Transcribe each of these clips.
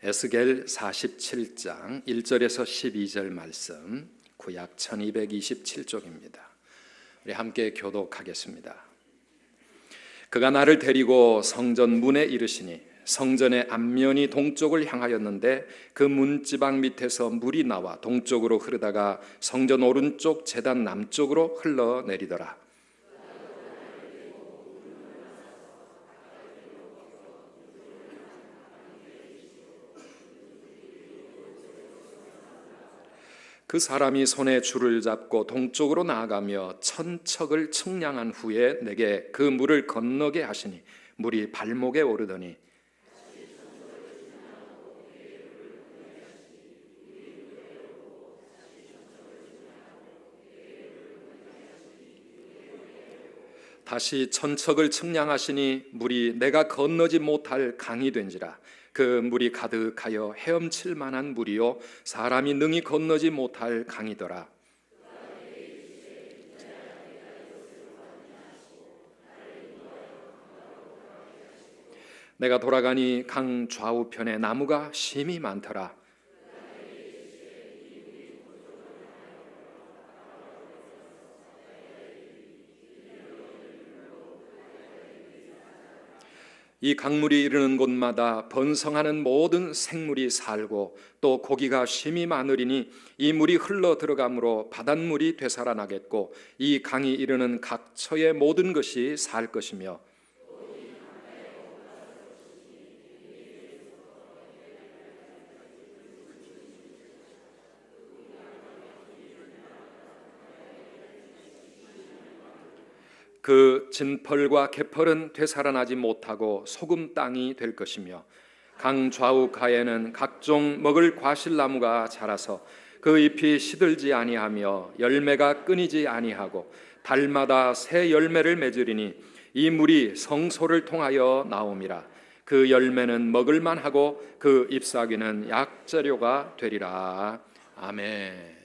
에스겔 47장 1절에서 12절 말씀, 구약 1227쪽입니다. 우리 함께 교독하겠습니다. 그가 나를 데리고 성전 문에 이르시니 성전의 앞면이 동쪽을 향하였는데 그 문지방 밑에서 물이 나와 동쪽으로 흐르다가 성전 오른쪽 제단 남쪽으로 흘러내리더라. 그 사람이 손에 줄을 잡고 동쪽으로 나아가며 천척을 측량한 후에 내게 그 물을 건너게 하시니 물이 발목에 오르더니 다시 천척을 측량하시니 물이 내가 건너지 못할 강이 된지라. 그 물이 가득하여 헤엄칠 만한 물이요 사람이 능히 건너지 못할 강이더라. 내가 돌아가니 강 좌우편에 나무가 심이 많더라. 이 강물이 이르는 곳마다 번성하는 모든 생물이 살고 또 고기가 심이 많으리니 이 물이 흘러 들어가므로 바닷물이 되살아나겠고 이 강이 이르는 각처의 모든 것이 살 것이며 그 진펄과 개펄은 되살아나지 못하고 소금 땅이 될 것이며 강 좌우 가에는 각종 먹을 과실나무가 자라서 그 잎이 시들지 아니하며 열매가 끊이지 아니하고 달마다 새 열매를 맺으리니 이 물이 성소를 통하여 나옴이라. 그 열매는 먹을만하고 그 잎사귀는 약재료가 되리라. 아멘.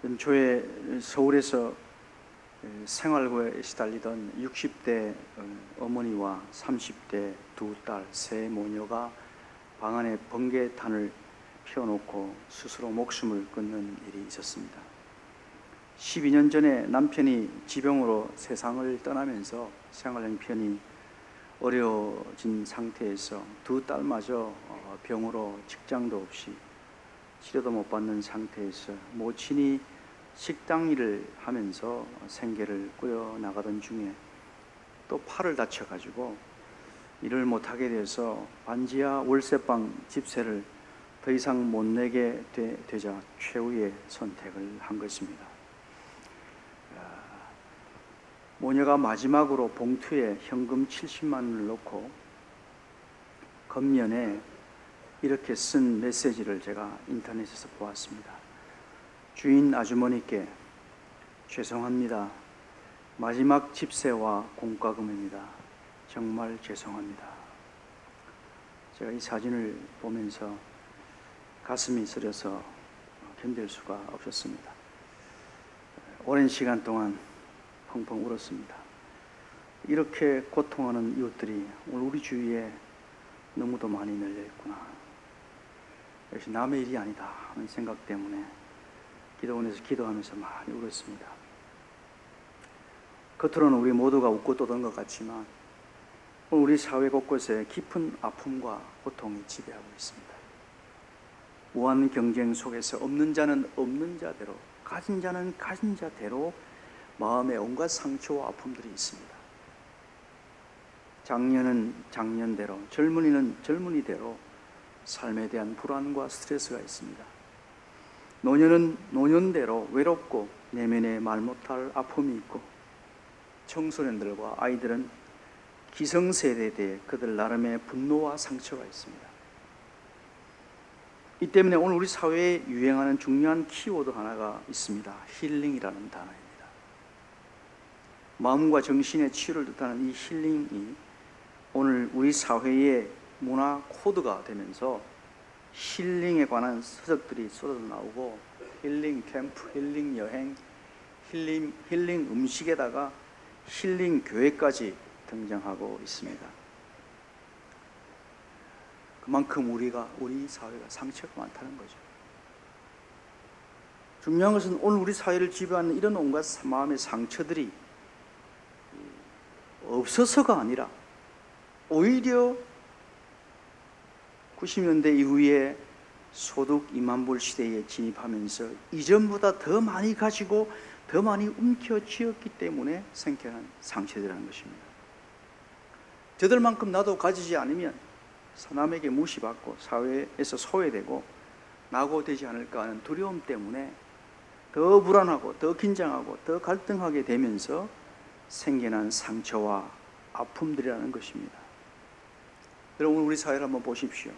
연초에 서울에서 생활고에 시달리던 60대 어머니와 30대 두 딸, 세 모녀가 방 안에 번개탄을 피워놓고 스스로 목숨을 끊는 일이 있었습니다. 12년 전에 남편이 지병으로 세상을 떠나면서 생활 형편이 어려워진 상태에서 두 딸마저 병으로 직장도 없이 치료도 못 받는 상태에서 모친이 식당 일을 하면서 생계를 꾸려나가던 중에 또 팔을 다쳐가지고 일을 못하게 돼서 반지하 월세방 집세를 더 이상 못 내게 되자 최후의 선택을 한 것입니다. 모녀가 마지막으로 봉투에 현금 70만 원을 넣고 겉면에 이렇게 쓴 메시지를 제가 인터넷에서 보았습니다. 주인 아주머니께 죄송합니다. 마지막 집세와 공과금입니다. 정말 죄송합니다. 제가 이 사진을 보면서 가슴이 쓰려서 견딜 수가 없었습니다. 오랜 시간 동안 펑펑 울었습니다. 이렇게 고통하는 이웃들이 오늘 우리 주위에 너무도 많이 널려 있구나. 역시 남의 일이 아니다 하는 생각 때문에 기도원에서 기도하면서 많이 울었습니다. 겉으로는 우리 모두가 웃고 떠드는 것 같지만 우리 사회 곳곳에 깊은 아픔과 고통이 지배하고 있습니다. 무한 경쟁 속에서 없는 자는 없는 자대로, 가진 자는 가진 자대로 마음에 온갖 상처와 아픔들이 있습니다. 장년은 장년대로, 젊은이는 젊은이대로 삶에 대한 불안과 스트레스가 있습니다. 노년은 노년대로 외롭고 내면에 말 못할 아픔이 있고 청소년들과 아이들은 기성세대에 대해 그들 나름의 분노와 상처가 있습니다. 이 때문에 오늘 우리 사회에 유행하는 중요한 키워드 하나가 있습니다. 힐링이라는 단어입니다. 마음과 정신의 치유를 뜻하는 이 힐링이 오늘 우리 사회의 문화 코드가 되면서 힐링에 관한 서적들이 쏟아져 나오고 힐링 캠프, 힐링 여행, 힐링 음식에다가 힐링 교회까지 등장하고 있습니다. 그만큼 우리 사회가 상처가 많다는 거죠. 중요한 것은 오늘 우리 사회를 지배하는 이런 온갖 마음의 상처들이 없어서가 아니라 오히려 90년대 이후에 소득 2만 불 시대에 진입하면서 이전보다 더 많이 가지고 더 많이 움켜쥐었기 때문에 생겨난 상처들이라는 것입니다. 저들만큼 나도 가지지 않으면 사람에게 무시받고 사회에서 소외되고 낙오되지 않을까 하는 두려움 때문에 더 불안하고 더 긴장하고 더 갈등하게 되면서 생겨난 상처와 아픔들이라는 것입니다. 여러분, 우리 사회를 한번 보십시오.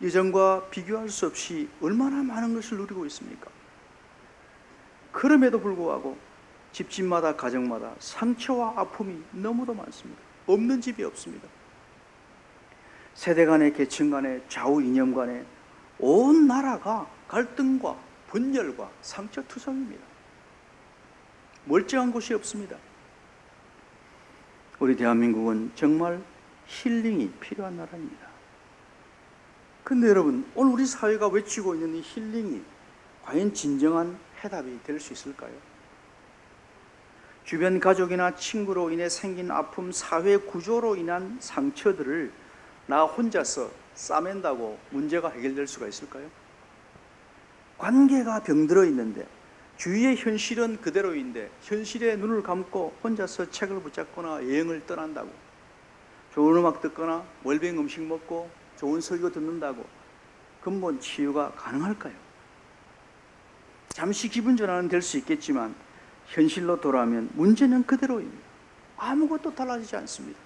이전과 비교할 수 없이 얼마나 많은 것을 누리고 있습니까? 그럼에도 불구하고 집집마다 가정마다 상처와 아픔이 너무도 많습니다. 없는 집이 없습니다. 세대 간의, 계층 간의, 좌우 이념 간의 온 나라가 갈등과 분열과 상처투성입니다. 멀쩡한 곳이 없습니다. 우리 대한민국은 정말 힐링이 필요한 나라입니다. 근데 여러분, 오늘 우리 사회가 외치고 있는 이 힐링이 과연 진정한 해답이 될 수 있을까요? 주변 가족이나 친구로 인해 생긴 아픔, 사회 구조로 인한 상처들을 나 혼자서 싸맨다고 문제가 해결될 수가 있을까요? 관계가 병들어 있는데 주위의 현실은 그대로인데 현실에 눈을 감고 혼자서 책을 붙잡거나 여행을 떠난다고, 좋은 음악 듣거나 월병 음식 먹고 좋은 설교 듣는다고 근본 치유가 가능할까요? 잠시 기분 전환은 될 수 있겠지만 현실로 돌아오면 문제는 그대로입니다. 아무것도 달라지지 않습니다.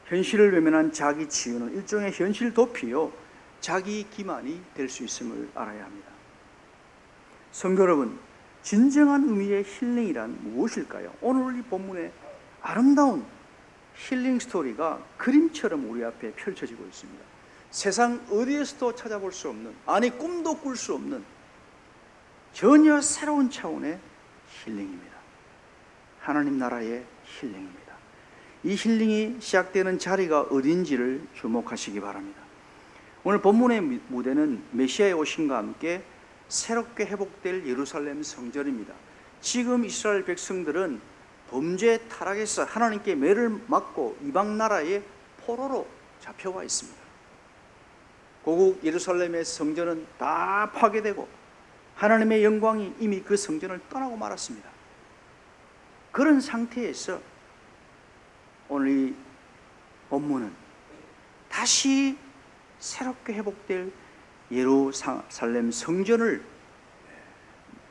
현실을 외면한 자기 치유는 일종의 현실 도피요, 자기 기만이 될 수 있음을 알아야 합니다. 성도 여러분, 진정한 의미의 힐링이란 무엇일까요? 오늘 이 본문의 아름다운 힐링 스토리가 그림처럼 우리 앞에 펼쳐지고 있습니다. 세상 어디에서도 찾아볼 수 없는, 아니 꿈도 꿀 수 없는 전혀 새로운 차원의 힐링입니다. 하나님 나라의 힐링입니다. 이 힐링이 시작되는 자리가 어딘지를 주목하시기 바랍니다. 오늘 본문의 무대는 메시아의 오심과 함께 새롭게 회복될 예루살렘 성전입니다. 지금 이스라엘 백성들은 범죄 타락에서 하나님께 매를 맞고 이방 나라의 포로로 잡혀와 있습니다. 고국 예루살렘의 성전은 다 파괴되고 하나님의 영광이 이미 그 성전을 떠나고 말았습니다. 그런 상태에서 오늘 이 본문은 다시 새롭게 회복될 예루살렘 성전을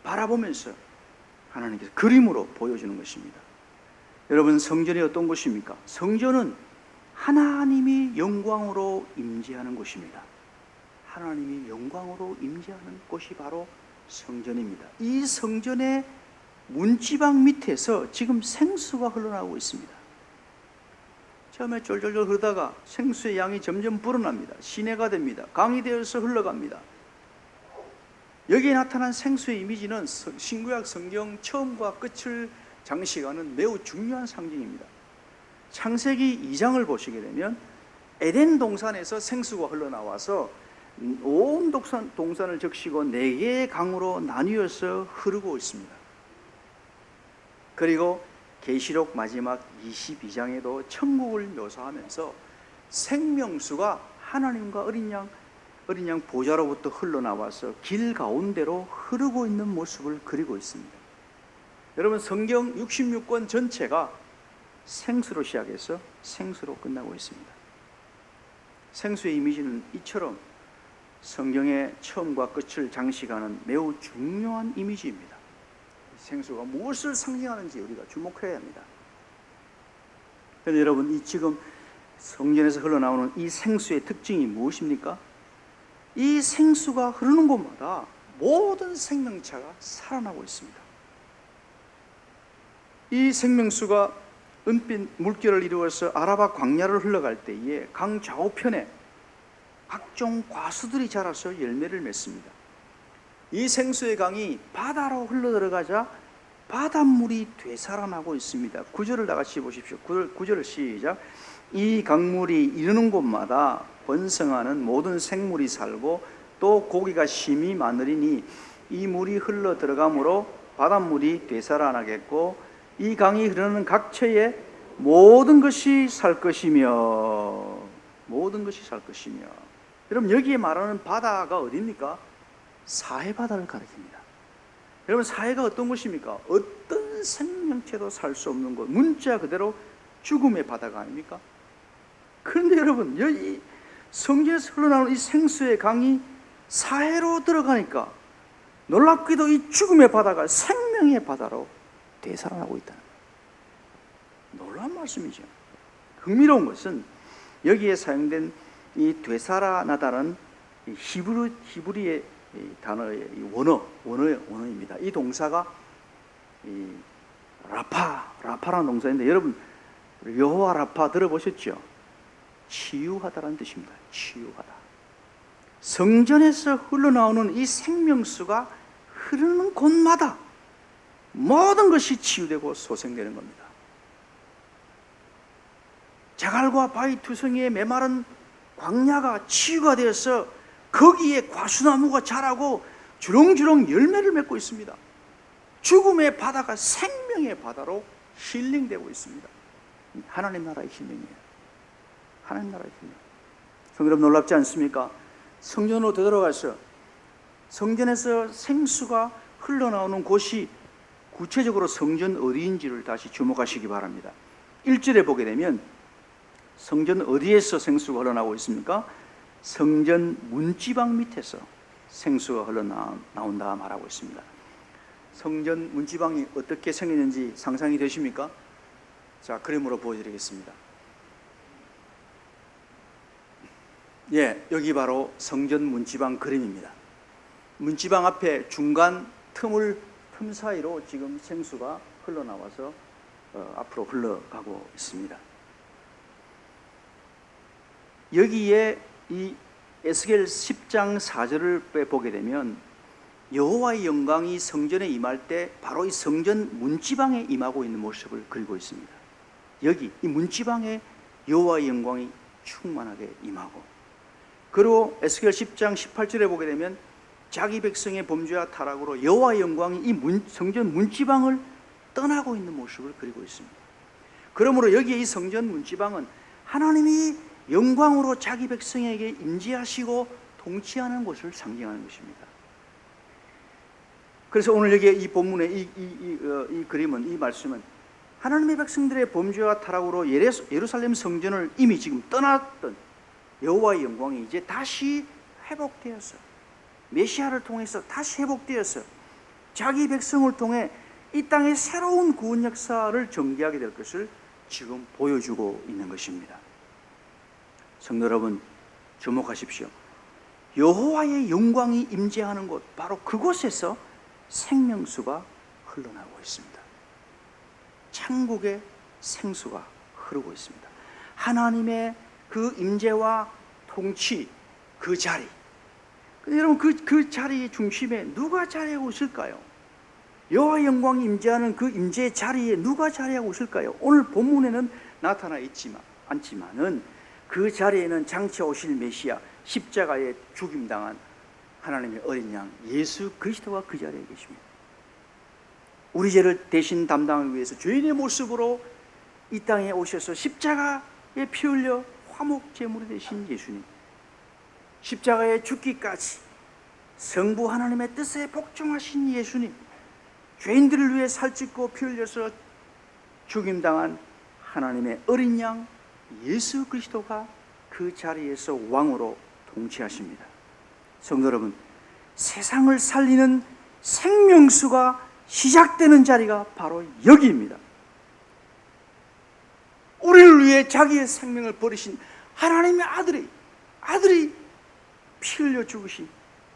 바라보면서 하나님께서 그림으로 보여주는 것입니다. 여러분, 성전이 어떤 곳입니까? 성전은 하나님이 영광으로 임재하는 곳입니다. 하나님이 영광으로 임재하는 곳이 바로 성전입니다. 이 성전의 문지방 밑에서 지금 생수가 흘러나오고 있습니다. 처음에 쫄쫄쫄 흐르다가 생수의 양이 점점 불어납니다. 시내가 됩니다. 강이 되어서 흘러갑니다. 여기에 나타난 생수의 이미지는 신구약 성경 처음과 끝을 장식하는 매우 중요한 상징입니다. 창세기 2장을 보시게 되면 에덴 동산에서 생수가 흘러나와서 온 동산을 적시고 4개의 강으로 나뉘어서 흐르고 있습니다. 그리고 계시록 마지막 22장에도 천국을 묘사하면서 생명수가 하나님과 어린 양 보좌로부터 흘러나와서 길 가운데로 흐르고 있는 모습을 그리고 있습니다. 여러분, 성경 66권 전체가 생수로 시작해서 생수로 끝나고 있습니다. 생수의 이미지는 이처럼 성경의 처음과 끝을 장식하는 매우 중요한 이미지입니다. 생수가 무엇을 상징하는지 우리가 주목해야 합니다. 그런데 여러분, 이 지금 성전에서 흘러나오는 이 생수의 특징이 무엇입니까? 이 생수가 흐르는 곳마다 모든 생명체가 살아나고 있습니다. 이 생명수가 은빛 물결을 이루어서 아라바 광야를 흘러갈 때에 강 좌우편에 각종 과수들이 자라서 열매를 맺습니다. 이 생수의 강이 바다로 흘러들어가자 바닷물이 되살아나고 있습니다. 9절을 다 같이 보십시오. 9절을 시작. 이 강물이 이르는 곳마다 번성하는 모든 생물이 살고 또 고기가 심히 많으리니 이 물이 흘러 들어가므로 바닷물이 되살아나겠고 이 강이 흐르는 각처에 모든 것이 살 것이며 모든 것이 살 것이며. 여러분, 여기에 말하는 바다가 어디입니까? 사해 바다를 가리킵니다. 여러분, 사해가 어떤 곳입니까? 어떤 생명체도 살 수 없는 곳, 문자 그대로 죽음의 바다가 아닙니까? 그런데 여러분, 여기 성경에서 흘러나오는 이 생수의 강이 사해로 들어가니까 놀랍게도 이 죽음의 바다가 생명의 바다로 되살아나고 있다는 거예요. 놀라운 말씀이죠. 흥미로운 것은 여기에 사용된 이 되살아나다는 히브리의 단어의 원어입니다. 이 동사가 이 라파라는 동사인데, 여러분 여호와 라파 들어보셨죠? 치유하다라는 뜻입니다. 치유하다. 성전에서 흘러나오는 이 생명수가 흐르는 곳마다 모든 것이 치유되고 소생되는 겁니다. 자갈과 바위 투성이의 메마른 광야가 치유가 되어서 거기에 과수나무가 자라고 주렁주렁 열매를 맺고 있습니다. 죽음의 바다가 생명의 바다로 힐링되고 있습니다. 하나님 나라의 힐링이에요. 하나님 나라의 힐링. 여러분, 놀랍지 않습니까? 성전으로 되돌아가서 성전에서 생수가 흘러나오는 곳이 구체적으로 성전 어디인지를 다시 주목하시기 바랍니다. 1절에 보게 되면 성전 어디에서 생수가 흘러나오고 있습니까? 성전 문지방 밑에서 생수가 흘러나온다 말하고 있습니다. 성전 문지방이 어떻게 생겼는지 상상이 되십니까? 자, 그림으로 보여드리겠습니다. 예, 여기 바로 성전 문지방 그림입니다. 문지방 앞에 중간 틈 사이로 지금 생수가 흘러나와서 앞으로 흘러가고 있습니다. 여기에 이 에스겔 10장 4절을 보게 되면 여호와의 영광이 성전에 임할 때 바로 이 성전 문지방에 임하고 있는 모습을 그리고 있습니다. 여기 이 문지방에 여호와의 영광이 충만하게 임하고, 그리고 에스겔 10장 18절에 보게 되면 자기 백성의 범죄와 타락으로 여호와의 영광이 이 성전 문지방을 떠나고 있는 모습을 그리고 있습니다. 그러므로 여기에 이 성전 문지방은 하나님이 영광으로 자기 백성에게 임재하시고 통치하는 것을 상징하는 것입니다. 그래서 오늘 여기 이 본문의 이 그림은, 이 말씀은 하나님의 백성들의 범죄와 타락으로 예루살렘 성전을 이미 지금 떠났던 여호와의 영광이 이제 다시 회복되어서, 메시아를 통해서 다시 회복되어서 자기 백성을 통해 이 땅의 새로운 구원 역사를 전개하게 될 것을 지금 보여주고 있는 것입니다. 성도 여러분, 주목하십시오. 여호와의 영광이 임재하는 곳, 바로 그곳에서 생명수가 흘러나오고 있습니다. 천국의 생수가 흐르고 있습니다. 하나님의 그 임재와 통치, 그 자리. 여러분, 그 자리의 중심에 누가 자리하고 있을까요? 여호와의 영광이 임재하는 그 임재의 자리에 누가 자리하고 있을까요? 오늘 본문에는 나타나 있지만 않지만은 그 자리에는 장차 오실 메시아, 십자가에 죽임당한 하나님의 어린 양 예수 그리스도가 그 자리에 계십니다. 우리 죄를 대신 담당하기 위해서 죄인의 모습으로 이 땅에 오셔서 십자가에 피 흘려 화목 제물이 되신 예수님, 십자가에 죽기까지 성부 하나님의 뜻에 복종하신 예수님, 죄인들을 위해 살찢고 피 흘려서 죽임당한 하나님의 어린 양 예수 그리스도가 그 자리에서 왕으로 통치하십니다. 성도 여러분, 세상을 살리는 생명수가 시작되는 자리가 바로 여기입니다. 우리를 위해 자기의 생명을 버리신 하나님의 아들이 피 흘려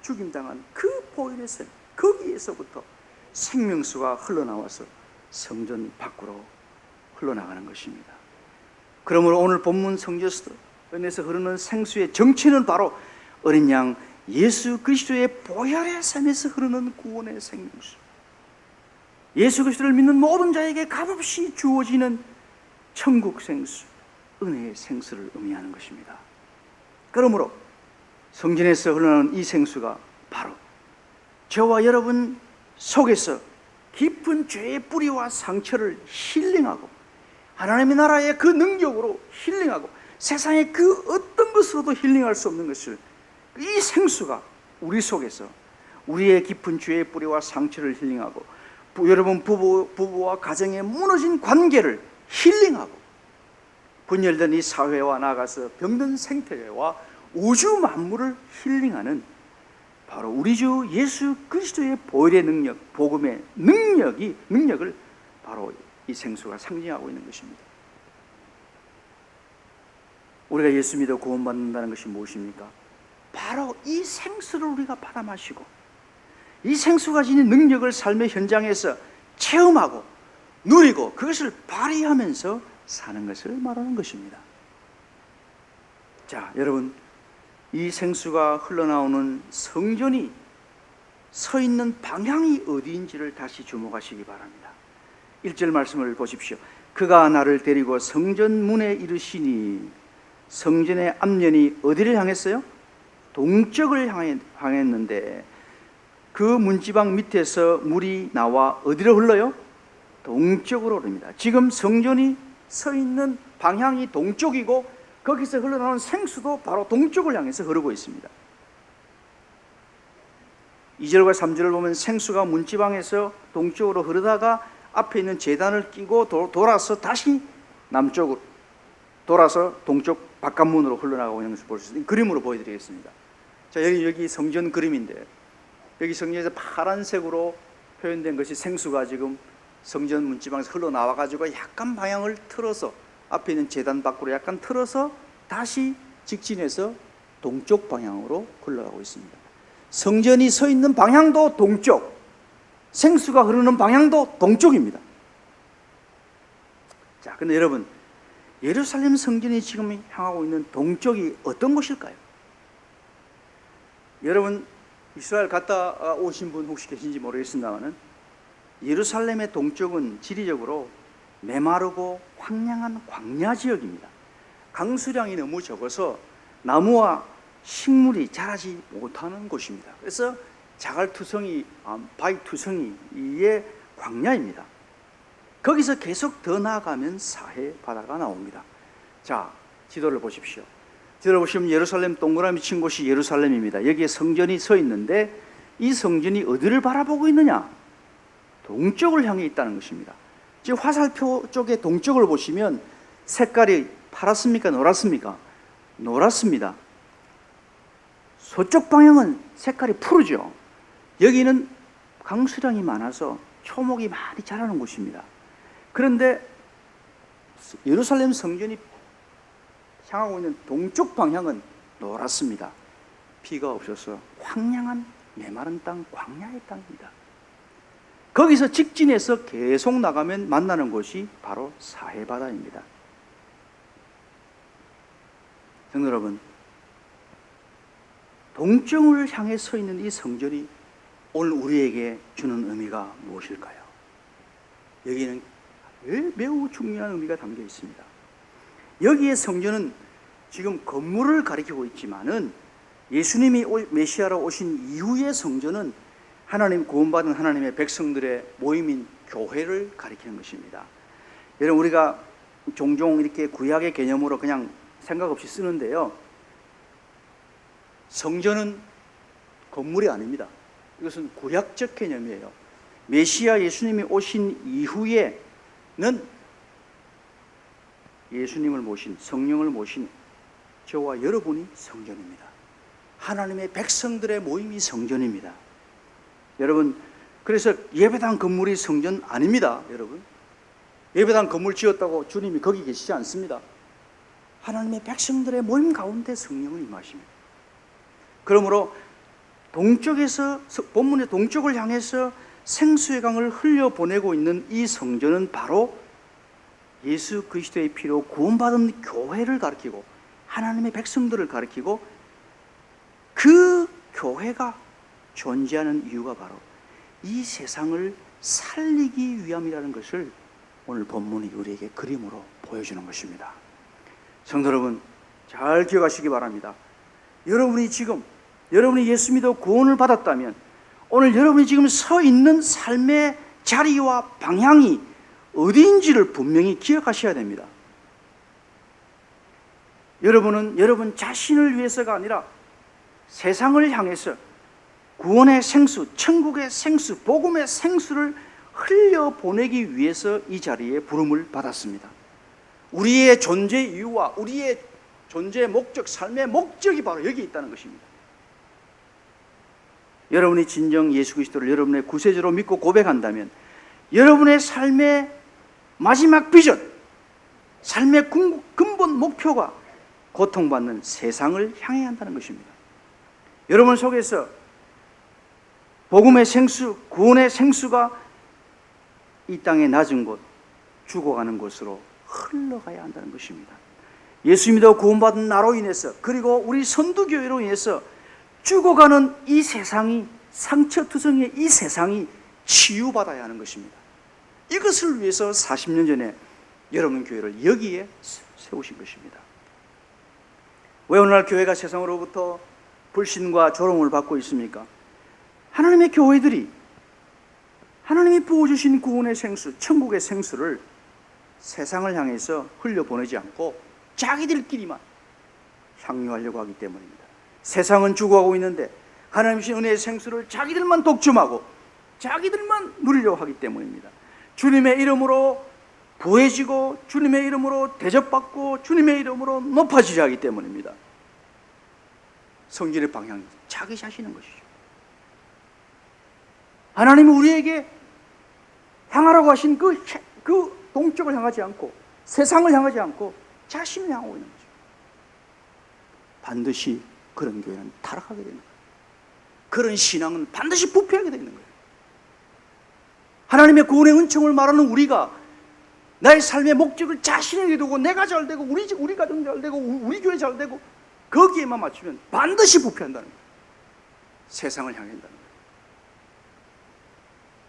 죽임당한 그 보혈의 샘, 거기에서부터 생명수가 흘러나와서 성전 밖으로 흘러나가는 것입니다. 그러므로 오늘 본문 성전에서 흐르는 생수의 정체는 바로 어린 양 예수 그리스도의 보혈의 샘에서 흐르는 구원의 생명수. 예수 그리스도를 믿는 모든 자에게 값없이 주어지는 천국 생수, 은혜의 생수를 의미하는 것입니다. 그러므로 성전에서 흘러나오는 이 생수가 바로 저와 여러분 속에서 깊은 죄의 뿌리와 상처를 힐링하고 하나님의 나라의 그 능력으로 힐링하고 세상의 그 어떤 것으로도 힐링할 수 없는 것을 이 생수가 우리 속에서 우리의 깊은 죄의 뿌리와 상처를 힐링하고 여러분 부부와 가정의 무너진 관계를 힐링하고 분열된 이 사회와 나아가서 병든 생태계와 우주 만물을 힐링하는 바로 우리 주 예수 그리스도의 보혈의 능력, 복음의 능력을 바로 이 생수가 상징하고 있는 것입니다. 우리가 예수 믿어 구원받는다는 것이 무엇입니까? 바로 이 생수를 우리가 받아 마시고 이 생수가 지닌 능력을 삶의 현장에서 체험하고 누리고 그것을 발휘하면서 사는 것을 말하는 것입니다. 자, 여러분, 이 생수가 흘러나오는 성전이 서 있는 방향이 어디인지를 다시 주목하시기 바랍니다. 1절 말씀을 보십시오. 그가 나를 데리고 성전 문에 이르시니, 성전의 앞면이 어디를 향했어요? 동쪽을 향했는데 그 문지방 밑에서 물이 나와 어디로 흘러요? 동쪽으로 흐릅니다. 지금 성전이 서 있는 방향이 동쪽이고 거기서 흘러나오는 생수도 바로 동쪽을 향해서 흐르고 있습니다. 2절과 3절을 보면 생수가 문지방에서 동쪽으로 흐르다가 앞에 있는 제단을 끼고 돌아서 다시 남쪽으로 돌아서 동쪽 바깥문으로 흘러나가고 있는 것을 볼 수 있는 그림으로 보여드리겠습니다. 자, 여기 성전 그림인데 여기 성전에서 파란색으로 표현된 것이 생수가 지금 성전 문지방에서 흘러나와가지고 약간 방향을 틀어서 앞에 있는 제단 밖으로 약간 틀어서 다시 직진해서 동쪽 방향으로 흘러가고 있습니다. 성전이 서 있는 방향도 동쪽, 생수가 흐르는 방향도 동쪽입니다. 자, 근데 여러분, 예루살렘 성전이 지금 향하고 있는 동쪽이 어떤 곳일까요? 여러분, 이스라엘 갔다 오신 분 혹시 계신지 모르겠습니다만 예루살렘의 동쪽은 지리적으로 메마르고 황량한 광야 지역입니다. 강수량이 너무 적어서 나무와 식물이 자라지 못하는 곳입니다. 그래서 자갈투성이, 바위투성이의 광야입니다. 거기서 계속 더 나아가면 사해 바다가 나옵니다. 자, 지도를 보십시오. 지도를 보시면 예루살렘 동그라미 친 곳이 예루살렘입니다. 여기에 성전이 서 있는데 이 성전이 어디를 바라보고 있느냐? 동쪽을 향해 있다는 것입니다. 지금 화살표 쪽에 동쪽을 보시면 색깔이 파랗습니까? 노랗습니까? 노랗습니다. 서쪽 방향은 색깔이 푸르죠. 여기는 강수량이 많아서 초목이 많이 자라는 곳입니다. 그런데 예루살렘 성전이 향하고 있는 동쪽 방향은 노랗습니다. 비가 없어서 황량한 메마른 땅, 광야의 땅입니다. 거기서 직진해서 계속 나가면 만나는 곳이 바로 사해바다입니다. 성도 여러분, 동쪽을 향해 서 있는 이 성전이 오늘 우리에게 주는 의미가 무엇일까요? 여기는 매우 중요한 의미가 담겨 있습니다. 여기에 성전은 지금 건물을 가리키고 있지만은 예수님이 메시아로 오신 이후의 성전은 하나님 구원받은 하나님의 백성들의 모임인 교회를 가리키는 것입니다. 여러분, 우리가 종종 이렇게 구약의 개념으로 그냥 생각 없이 쓰는데요, 성전은 건물이 아닙니다. 이것은 구약적 개념이에요. 메시아 예수님이 오신 이후에는 예수님을 모신, 성령을 모신 저와 여러분이 성전입니다. 하나님의 백성들의 모임이 성전입니다. 여러분, 그래서 예배당 건물이 성전 아닙니다. 여러분, 예배당 건물 지었다고 주님이 거기 계시지 않습니다. 하나님의 백성들의 모임 가운데 성령을 임하십니다. 그러므로 동쪽에서, 본문의 동쪽을 향해서 생수의 강을 흘려보내고 있는 이 성전은 바로 예수 그리스도의 피로 구원받은 교회를 가리키고 하나님의 백성들을 가리키고, 그 교회가 존재하는 이유가 바로 이 세상을 살리기 위함이라는 것을 오늘 본문이 우리에게 그림으로 보여주는 것입니다. 성도 여러분, 잘 기억하시기 바랍니다. 여러분이 예수 믿어 구원을 받았다면 오늘 여러분이 지금 서 있는 삶의 자리와 방향이 어디인지를 분명히 기억하셔야 됩니다. 여러분은 여러분 자신을 위해서가 아니라 세상을 향해서 구원의 생수, 천국의 생수, 복음의 생수를 흘려보내기 위해서 이 자리에 부름을 받았습니다. 우리의 존재 이유와 우리의 존재의 목적, 삶의 목적이 바로 여기 있다는 것입니다. 여러분이 진정 예수 그리스도를 여러분의 구세주로 믿고 고백한다면 여러분의 삶의 마지막 비전, 삶의 근본 목표가 고통받는 세상을 향해야 한다는 것입니다. 여러분 속에서 복음의 생수, 구원의 생수가 이 땅의 낮은 곳, 죽어가는 곳으로 흘러가야 한다는 것입니다. 예수 믿어 구원받은 나로 인해서, 그리고 우리 선두교회로 인해서 죽어가는 이 세상이, 상처투성이의 이 세상이 치유받아야 하는 것입니다. 이것을 위해서 40년 전에 여러분 교회를 여기에 세우신 것입니다. 왜 오늘날 교회가 세상으로부터 불신과 조롱을 받고 있습니까? 하나님의 교회들이 하나님이 부어주신 구원의 생수, 천국의 생수를 세상을 향해서 흘려보내지 않고 자기들끼리만 향유하려고 하기 때문입니다. 세상은 죽어가고 있는데 하나님 주신 은혜의 생수를 자기들만 독점하고 자기들만 누리려고 하기 때문입니다. 주님의 이름으로 부해지고 주님의 이름으로 대접받고 주님의 이름으로 높아지려 하기 때문입니다. 성질의 방향이 자기 자신인 것이죠. 하나님이 우리에게 향하라고 하신 그 동쪽을 향하지 않고 세상을 향하지 않고 자신을 향하고 있는 거죠. 반드시 그런 교회는 타락하게 되는 거예요. 그런 신앙은 반드시 부패하게 되는 거예요. 하나님의 구원의 은총을 말하는 우리가 나의 삶의 목적을 자신에게 두고 내가 잘 되고 우리 가정 잘 되고 우리 교회 잘 되고 거기에만 맞추면 반드시 부패한다는 거예요. 세상을 향한다는 거예요.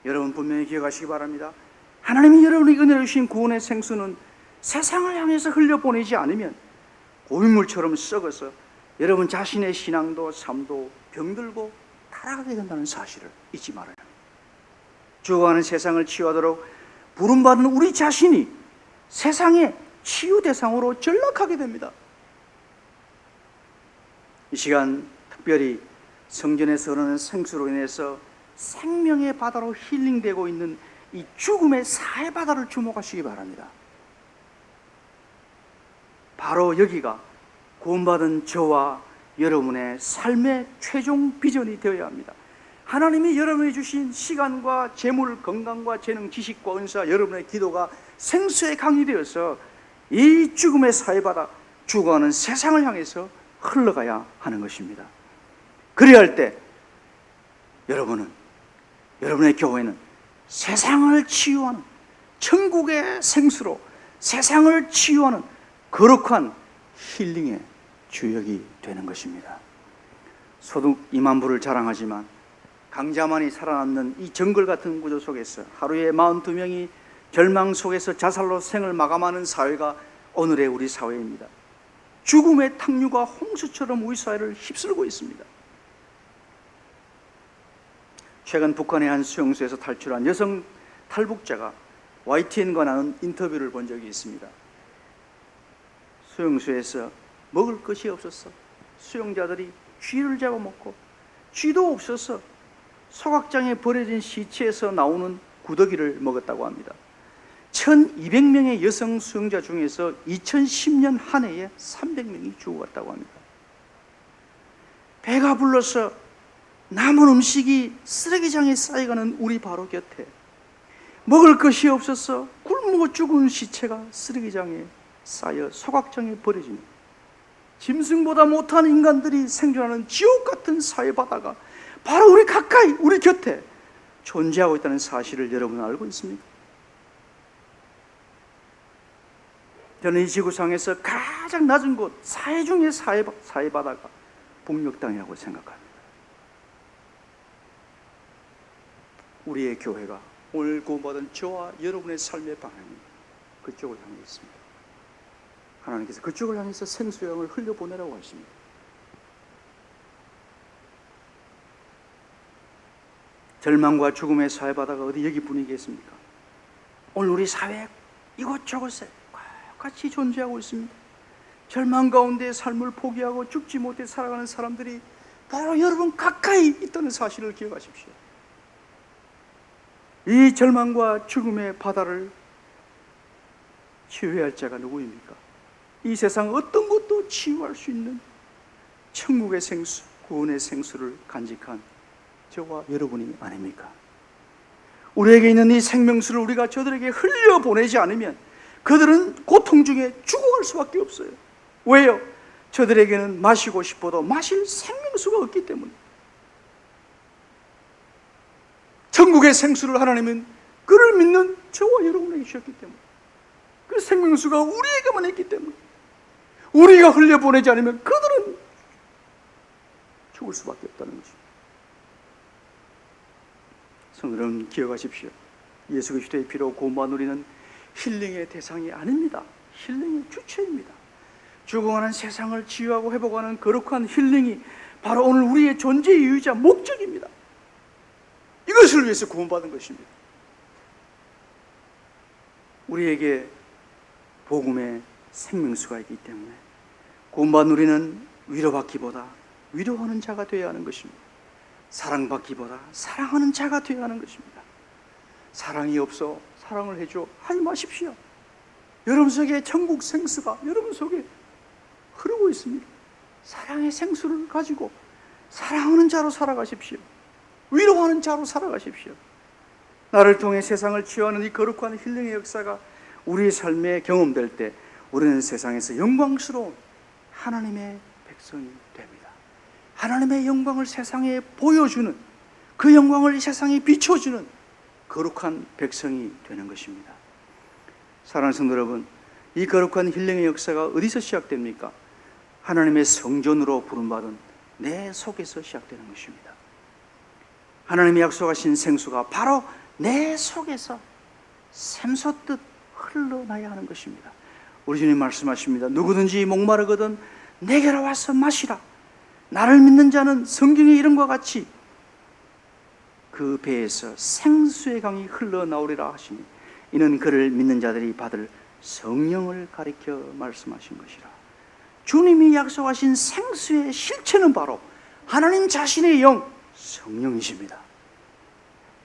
여러분 분명히 기억하시기 바랍니다. 하나님이 여러분에게 은혜를 주신 구원의 생수는 세상을 향해서 흘려보내지 않으면 고인물처럼 썩어서 여러분 자신의 신앙도 삶도 병들고 타락하게 된다는 사실을 잊지 말아야 합니다. 죽어가는 세상을 치유하도록 부름받은 우리 자신이 세상의 치유 대상으로 전락하게 됩니다. 이 시간 특별히 성전에서 흐르는 생수로 인해서 생명의 바다로 힐링되고 있는 이 죽음의 사해 바다를 주목하시기 바랍니다. 바로 여기가 구원받은 저와 여러분의 삶의 최종 비전이 되어야 합니다. 하나님이 여러분이 주신 시간과 재물, 건강과 재능, 지식과 은사, 여러분의 기도가 생수의 강이 되어서 이 죽음의 사해바다, 죽어가는 세상을 향해서 흘러가야 하는 것입니다. 그래야 할 때 여러분의 교회는 세상을 치유하는 천국의 생수로 세상을 치유하는 거룩한 힐링의 주역이 되는 것입니다. 소득 2만 불을 자랑하지만 강자만이 살아남는 이 정글 같은 구조 속에서 하루에 42명이 절망 속에서 자살로 생을 마감하는 사회가 오늘의 우리 사회입니다. 죽음의 탕류가 홍수처럼 우리 사회를 휩쓸고 있습니다. 최근 북한의 한 수용소에서 탈출한 여성 탈북자가 YTN과 나눈 인터뷰를 본 적이 있습니다. 수용소에서 먹을 것이 없었어. 수용자들이 쥐를 잡아먹고 쥐도 없어서 소각장에 버려진 시체에서 나오는 구더기를 먹었다고 합니다. 1200명의 여성 수용자 중에서 2010년 한 해에 300명이 죽어갔다고 합니다. 배가 불러서 남은 음식이 쓰레기장에 쌓여가는 우리 바로 곁에 먹을 것이 없어서 굶어 죽은 시체가 쓰레기장에 쌓여 소각장에 버려지는 짐승보다 못한 인간들이 생존하는 지옥 같은 사회바다가 바로 우리 가까이, 우리 곁에 존재하고 있다는 사실을 여러분 알고 있습니까? 저는 이 지구상에서 가장 낮은 곳, 사회 중의 사회바다가 북녘 땅이라고 생각합니다. 우리의 교회가 오늘 구원받은 저와 여러분의 삶의 방향이 그쪽을 향해 있습니다. 하나님께서 그쪽을 향해서 생수의 영을 흘려보내라고 하십니다. 절망과 죽음의 사회바다가 어디 여기 분위기겠습니까? 오늘 우리 사회 이곳저곳에 같이 존재하고 있습니다. 절망 가운데 삶을 포기하고 죽지 못해 살아가는 사람들이 바로 여러분 가까이 있다는 사실을 기억하십시오. 이 절망과 죽음의 바다를 치유해야 할 자가 누구입니까? 이 세상 어떤 것도 치유할 수 있는 천국의 생수, 구원의 생수를 간직한 저와 여러분이 아닙니까? 우리에게 있는 이 생명수를 우리가 저들에게 흘려보내지 않으면 그들은 고통 중에 죽어갈 수밖에 없어요. 왜요? 저들에게는 마시고 싶어도 마실 생명수가 없기 때문에. 천국의 생수를 하나님은 그를 믿는 저와 여러분에게 주셨기 때문에, 그 생명수가 우리에게만 있기 때문에 우리가 흘려보내지 않으면 그들은 죽을 수밖에 없다는 것입니다. 성도 여러분, 기억하십시오. 예수 그리스도의 피로 구원받은 우리는 힐링의 대상이 아닙니다. 힐링의 주체입니다. 죽어가는 세상을 치유하고 회복하는 거룩한 힐링이 바로 오늘 우리의 존재의 이유이자 목적입니다. 이것을 위해서 구원받은 것입니다. 우리에게 복음의 생명수가 있기 때문에 구원받은 우리는 위로받기보다 위로하는 자가 되어야 하는 것입니다. 사랑받기보다 사랑하는 자가 되어야 하는 것입니다. 사랑이 없어 사랑을 해줘 하지 마십시오. 여러분 속에 천국 생수가 여러분 속에 흐르고 있습니다. 사랑의 생수를 가지고 사랑하는 자로 살아가십시오. 위로하는 자로 살아가십시오. 나를 통해 세상을 치유하는 이 거룩한 힐링의 역사가 우리의 삶에 경험될 때 우리는 세상에서 영광스러운 하나님의 백성이 됩니다. 하나님의 영광을 세상에 보여주는, 그 영광을 이 세상에 비춰주는 거룩한 백성이 되는 것입니다. 사랑하는 성도 여러분, 이 거룩한 힐링의 역사가 어디서 시작됩니까? 하나님의 성전으로 부름받은 내 속에서 시작되는 것입니다. 하나님이 약속하신 생수가 바로 내 속에서 샘솟듯 흘러나야 하는 것입니다. 우리 주님 말씀하십니다. 누구든지 목마르거든 내게로 와서 마시라. 나를 믿는 자는 성경의 이름과 같이 그 배에서 생수의 강이 흘러나오리라 하시니 이는 그를 믿는 자들이 받을 성령을 가리켜 말씀하신 것이라. 주님이 약속하신 생수의 실체는 바로 하나님 자신의 영, 성령이십니다.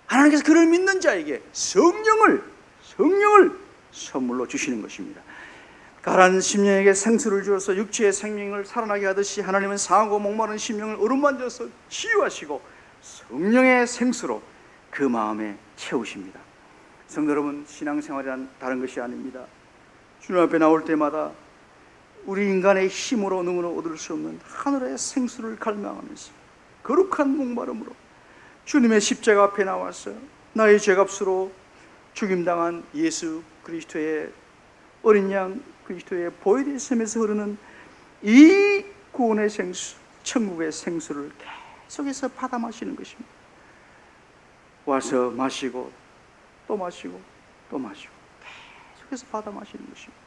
하나님께서 그를 믿는 자에게 성령을 선물로 주시는 것입니다. 가라앉은 심령에게 생수를 주어서 육체의 생명을 살아나게 하듯이 하나님은 상하고 목마른 심령을 어루만져서 치유하시고 성령의 생수로 그 마음에 채우십니다. 성도 여러분, 신앙생활이란 다른 것이 아닙니다. 주님 앞에 나올 때마다 우리 인간의 힘으로 누구나 얻을 수 없는 하늘의 생수를 갈망하면서 거룩한 목마름으로 주님의 십자가 앞에 나와서 나의 죄값으로 죽임당한 예수 그리스도의 어린 양 그리스도의 보혈의 샘에서 흐르는 이 구원의 생수, 천국의 생수를 계속해서 받아 마시는 것입니다. 와서 마시고 또 마시고 또 마시고 계속해서 받아 마시는 것입니다.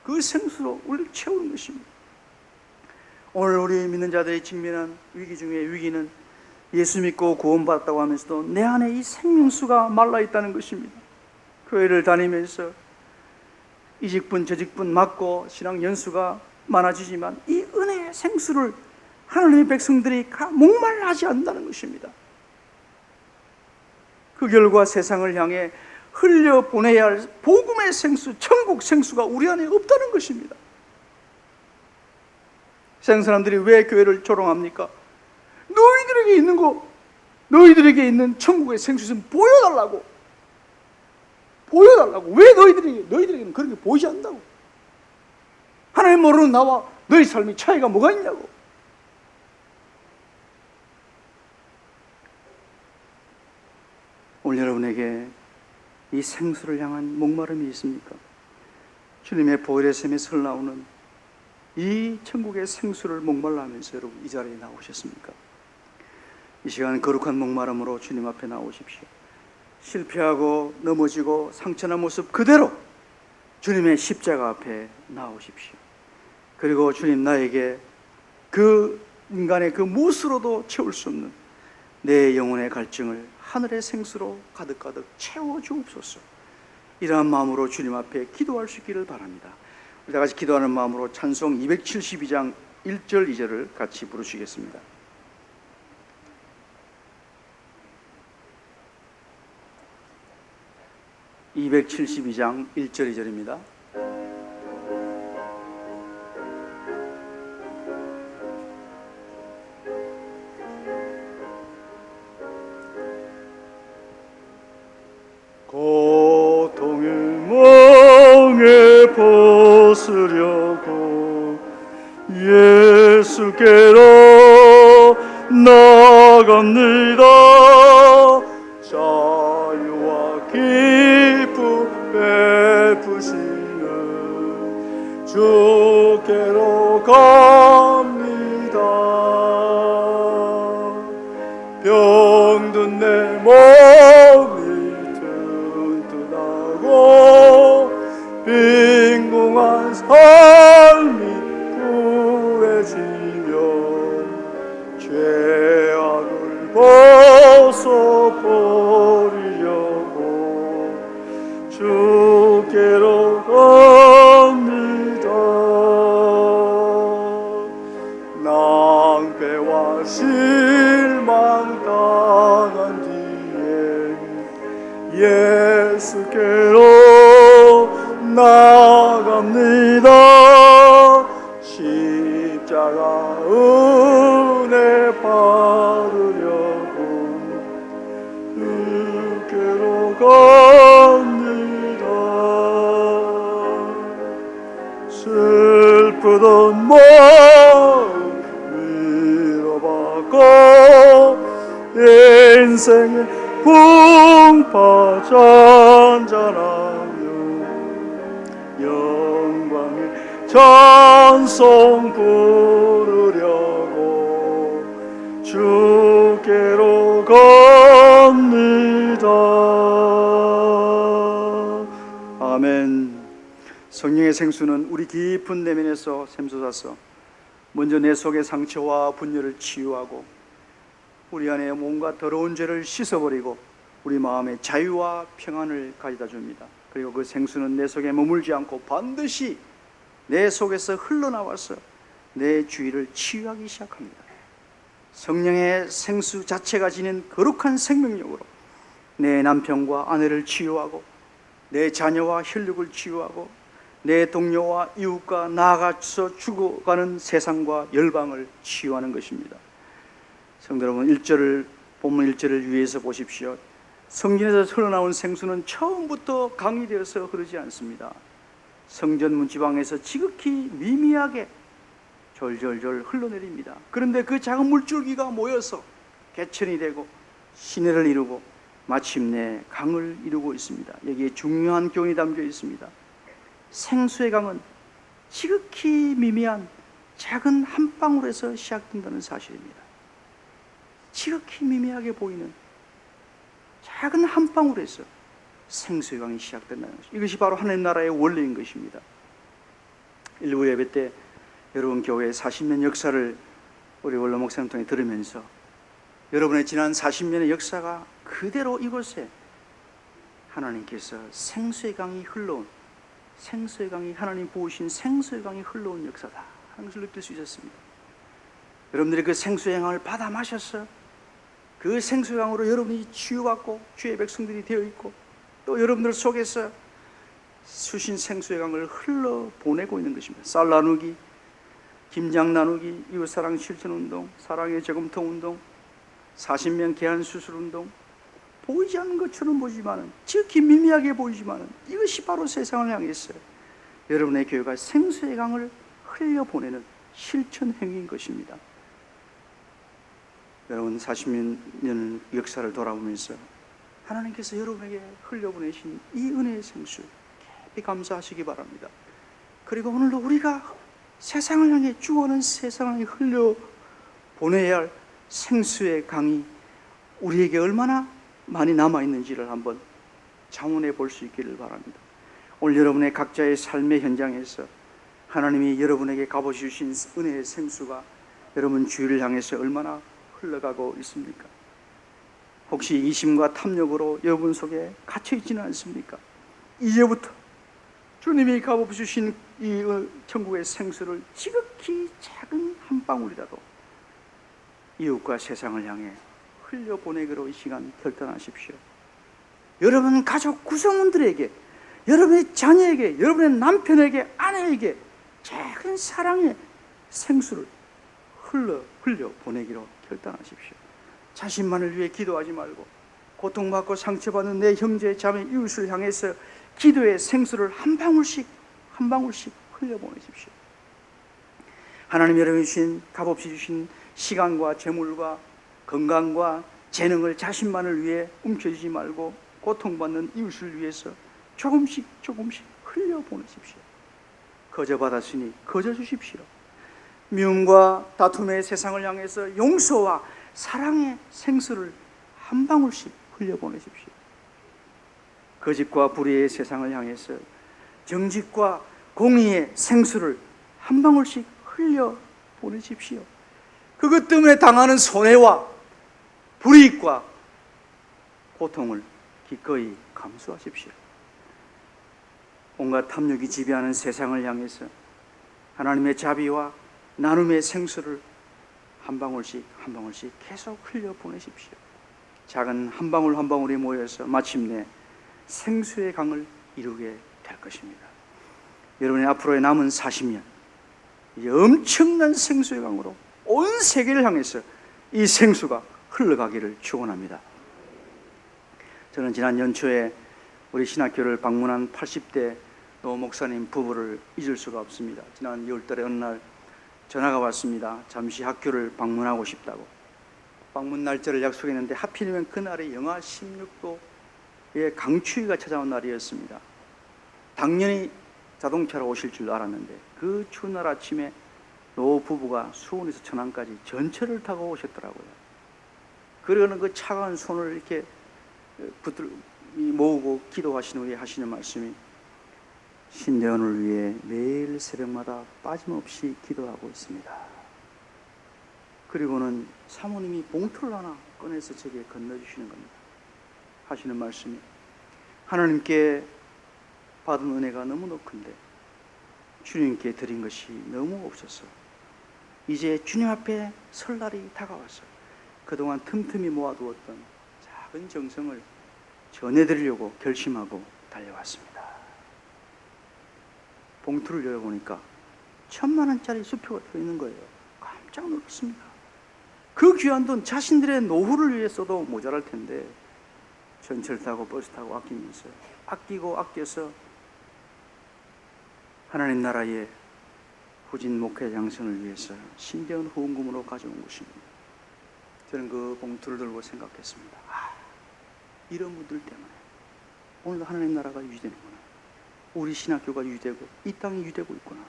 그 생수로 우리를 채우는 것입니다. 오늘 우리 믿는 자들이 직면한 위기 중에 위기는 예수 믿고 구원받았다고 하면서도 내 안에 이 생명수가 말라있다는 것입니다. 교회를 다니면서 이 직분 저 직분 맡고 신앙 연수가 많아지지만 이 은혜의 생수를 하나님의 백성들이 목말라 하지 않는다는 것입니다. 그 결과 세상을 향해 흘려보내야 할 복음의 생수, 천국 생수가 우리 안에 없다는 것입니다. 세상 사람들이 왜 교회를 조롱합니까? 너희들에게 있는 거, 너희들에게 있는 천국의 생수 좀 보여달라고. 왜 너희들에게는 그렇게 보이지 않는다고? 하나님 모르는 나와 너희 삶의 차이가 뭐가 있냐고. 오늘 여러분에게 이 생수를 향한 목마름이 있습니까? 주님의 보혈의 샘에서 흘러나오는 이 천국의 생수를 목말라 하면서 여러분 이 자리에 나오셨습니까? 이 시간 거룩한 목마름으로 주님 앞에 나오십시오. 실패하고 넘어지고 상처난 모습 그대로 주님의 십자가 앞에 나오십시오. 그리고 주님, 나에게 그 인간의 그 무엇으로도 채울 수 없는 내 영혼의 갈증을 하늘의 생수로 가득가득 채워주옵소서. 이러한 마음으로 주님 앞에 기도할 수 있기를 바랍니다. 우리 다 같이 기도하는 마음으로 찬송 272장 1절 2절을 같이 부르시겠습니다. (272장) 1절 2절입니다. 고통을 멍에 벗으려고 예수께로 나갑니다. 자유와 기쁨 베푸시는 주께로 갑니다. 병든 내 몸이 튼튼하고 빈궁한 삶이 구해지며 죄악을 벗어버리려고 주께로 갑니다. 낭패와 실망 당한 뒤에 예수께로 나갑니다. 십자가 은혜 받으려고 주께로 갑니다. 슬프던 마음 위로받고 인생의 풍파 잔잔하며 영광의 찬송 부르려고 주께로 갑니다. 아멘. 성령의 생수는 우리 깊은 내면에서 샘솟아서 먼저 내 속의 상처와 분열을 치유하고 우리 안에 몸과 더러운 죄를 씻어버리고 우리 마음에 자유와 평안을 가져다 줍니다. 그리고 그 생수는 내 속에 머물지 않고 반드시 내 속에서 흘러나와서 내 주위를 치유하기 시작합니다. 성령의 생수 자체가 지닌 거룩한 생명력으로 내 남편과 아내를 치유하고 내 자녀와 혈육을 치유하고 내 동료와 이웃과 나아가서 죽어가는 세상과 열방을 치유하는 것입니다. 성도 여러분, 본문 1절을 위해서 보십시오. 성전에서 흘러나온 생수는 처음부터 강이 되어서 흐르지 않습니다. 성전 문지방에서 지극히 미미하게 졸졸졸 흘러내립니다. 그런데 그 작은 물줄기가 모여서 개천이 되고 시내를 이루고 마침내 강을 이루고 있습니다. 여기에 중요한 교훈이 담겨 있습니다. 생수의 강은 지극히 미미한 작은 한 방울에서 시작된다는 사실입니다. 지극히 미미하게 보이는 작은 한 방울에서 생수의 강이 시작된다는 것입니다. 이것이 바로 하나님 나라의 원리인 것입니다. 일부 예배 때 여러분 교회의 40년 역사를 우리 원로 목사님 통해 들으면서 여러분의 지난 40년의 역사가 그대로 이곳에 하나님께서 생수의 강이 흘러온, 생수의 강이 하나님 부으신 생수의 강이 흘러온 역사다 하는 것을 느낄 수 있었습니다. 여러분들이 그 생수의 강을 받아 마셔서 그 생수의 강으로 여러분이 치유받고 주의 백성들이 되어 있고 또 여러분들 속에서 수신 생수의 강을 흘러보내고 있는 것입니다. 쌀 나누기, 김장 나누기, 이웃사랑 실천운동, 사랑의 저금통운동, 40명 계한수술운동, 보이지 않는 것처럼 보이지만은 지극히 미미하게 보이지만은 이것이 바로 세상을 향해서 여러분의 교회가 생수의 강을 흘려보내는 실천 행위인 것입니다. 여러분 40년 역사를 돌아보면서 하나님께서 여러분에게 흘려보내신 이 은혜의 생수 깊이 감사하시기 바랍니다. 그리고 오늘도 우리가 세상을 향해 죽어가는 세상을 향해 흘려보내야 할 생수의 강이 우리에게 얼마나 많이 남아있는지를 한번 자문해 볼 수 있기를 바랍니다. 오늘 여러분의 각자의 삶의 현장에서 하나님이 여러분에게 값없이 주신 은혜의 생수가 여러분 주위를 향해서 얼마나 흘러가고 있습니까? 혹시 이심과 탐욕으로 여러분 속에 갇혀 있지는 않습니까? 이제부터 주님이 값없이 주신 이 천국의 생수를 지극히 작은 한 방울이라도 이웃과 세상을 향해 흘려보내기로 이 시간 결단하십시오. 여러분 가족 구성원들에게, 여러분의 자녀에게, 여러분의 남편에게, 아내에게 작은 사랑의 생수를 흘려보내기로 결단하십시오. 자신만을 위해 기도하지 말고 고통받고 상처받는 내 형제, 자매, 이웃을 향해서 기도의 생수를 한 방울씩 흘려보내십시오. 하나님 여러분이 주신, 값없이 주신 시간과 재물과 건강과 재능을 자신만을 위해 움켜쥐지 말고 고통받는 이웃을 위해서 조금씩 흘려보내십시오. 거저 받았으니 거저 주십시오. 미움과 다툼의 세상을 향해서 용서와 사랑의 생수를 한 방울씩 흘려보내십시오. 거짓과 불의의 세상을 향해서 정직과 공의의 생수를 한 방울씩 흘려보내십시오. 그것 때문에 당하는 손해와 불이익과 고통을 기꺼이 감수하십시오. 온갖 탐욕이 지배하는 세상을 향해서 하나님의 자비와 나눔의 생수를 한 방울씩 계속 흘려보내십시오. 작은 한 방울 한 방울이 모여서 마침내 생수의 강을 이루게 될 것입니다. 여러분의 앞으로의 남은 40년, 이 엄청난 생수의 강으로 온 세계를 향해서 이 생수가 흘러가기를 축원합니다. 저는 지난 연초에 우리 신학교를 방문한 80대 노 목사님 부부를 잊을 수가 없습니다. 지난 2월달에 어느 날 전화가 왔습니다. 잠시 학교를 방문하고 싶다고. 방문 날짜를 약속했는데 하필이면 그날이 영하 16도의 강추위가 찾아온 날이었습니다. 당연히 자동차로 오실 줄 알았는데 그 추운 날 아침에 노 부부가 수원에서 천안까지 전철을 타고 오셨더라고요. 그러고는 그 차가운 손을 이렇게 모으고 기도하신 후에 하시는 말씀이, 신대원을 위해 매일 새벽마다 빠짐없이 기도하고 있습니다. 그리고는 사모님이 봉투를 하나 꺼내서 제게 건네주시는 겁니다. 하시는 말씀이, 하나님께 받은 은혜가 너무 큰데 주님께 드린 것이 너무 없어서 이제 주님 앞에 설 날이 다가왔어. 그동안 틈틈이 모아두었던 작은 정성을 전해드리려고 결심하고 달려왔습니다. 봉투를 열어보니까 1,000만 원짜리 수표가 들어있는 거예요. 깜짝 놀랐습니다. 그 귀한 돈 자신들의 노후를 위해 써도 모자랄 텐데 전철 타고 버스 타고 아끼면서 아끼고 아껴서 하나님 나라의 후진 목회 양성을 위해서 신대원 후원금으로 가져온 것입니다. 저는 그 봉투를 들고 생각했습니다. 이런 분들 때문에 오늘도 하나님 나라가 유지되는구나. 우리 신학교가 유지되고 이 땅이 유지되고 있구나.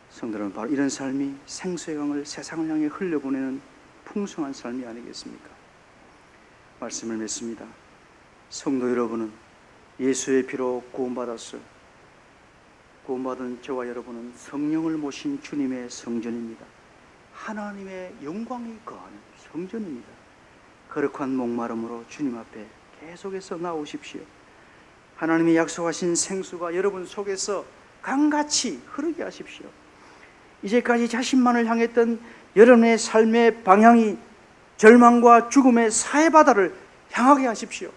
성도는 바로 이런 삶이 생수의 강을 세상을 향해 흘려보내는 풍성한 삶이 아니겠습니까? 말씀을 맺습니다. 성도 여러분은 예수의 피로 구원받았어. 구원받은 저와 여러분은 성령을 모신 주님의 성전입니다. 하나님의 영광이 거하는 성전입니다. 거룩한 목마름으로 주님 앞에 계속해서 나오십시오. 하나님이 약속하신 생수가 여러분 속에서 강같이 흐르게 하십시오. 이제까지 자신만을 향했던 여러분의 삶의 방향이 절망과 죽음의 사해바다를 향하게 하십시오.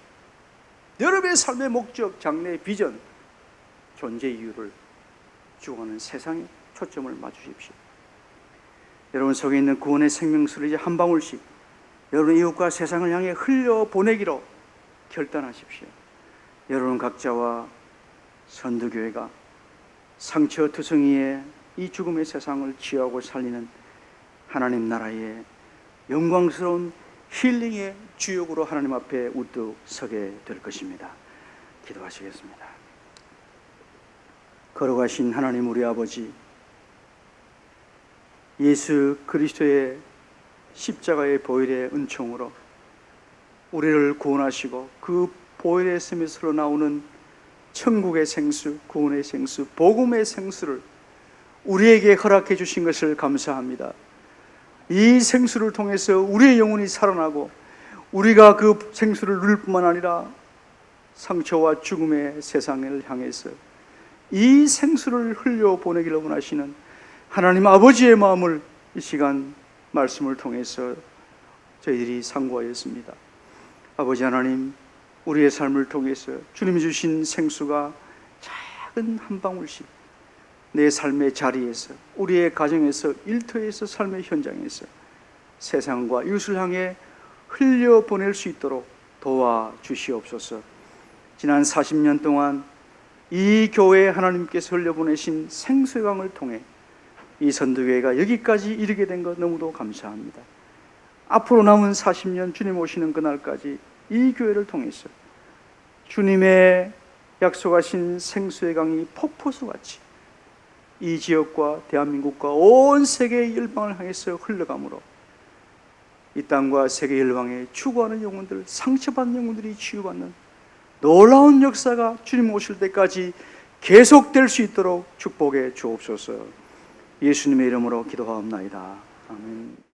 여러분의 삶의 목적, 장래, 비전, 존재 이유를 죽어가는 세상에 초점을 맞추십시오. 여러분 속에 있는 구원의 생명수를 이제 한 방울씩 여러분 이웃과 세상을 향해 흘려보내기로 결단하십시오. 여러분 각자와 선두교회가 상처투성이의 이 죽음의 세상을 치유하고 살리는 하나님 나라의 영광스러운 힐링의 주역으로 하나님 앞에 우뚝 서게 될 것입니다. 기도하시겠습니다. 걸어가신 하나님 우리 아버지, 예수 그리스도의 십자가의 보혈의 은총으로 우리를 구원하시고 그 보혈의 샘에서 나오는 천국의 생수, 구원의 생수, 복음의 생수를 우리에게 허락해 주신 것을 감사합니다. 이 생수를 통해서 우리의 영혼이 살아나고 우리가 그 생수를 누릴 뿐만 아니라 상처와 죽음의 세상을 향해서 이 생수를 흘려보내기를 원하시는 하나님 아버지의 마음을 이 시간 말씀을 통해서 저희들이 상고하였습니다. 아버지 하나님, 우리의 삶을 통해서 주님이 주신 생수가 작은 한 방울씩 내 삶의 자리에서, 우리의 가정에서, 일터에서, 삶의 현장에서 세상과 이웃을 향해 흘려보낼 수 있도록 도와주시옵소서. 지난 40년 동안 이 교회에 하나님께서 흘려보내신 생수의 강을 통해 이 선도교회가 여기까지 이르게 된 것 너무도 감사합니다. 앞으로 남은 40년 주님 오시는 그날까지 이 교회를 통해서 주님의 약속하신 생수의 강이 폭포수같이 이 지역과 대한민국과 온 세계의 열방을 향해서 흘러가므로 이 땅과 세계 열방에 추구하는 영혼들, 상처받는 영혼들이 치유받는 놀라운 역사가 주님 오실 때까지 계속될 수 있도록 축복해 주옵소서. 예수님의 이름으로 기도하옵나이다. 아멘.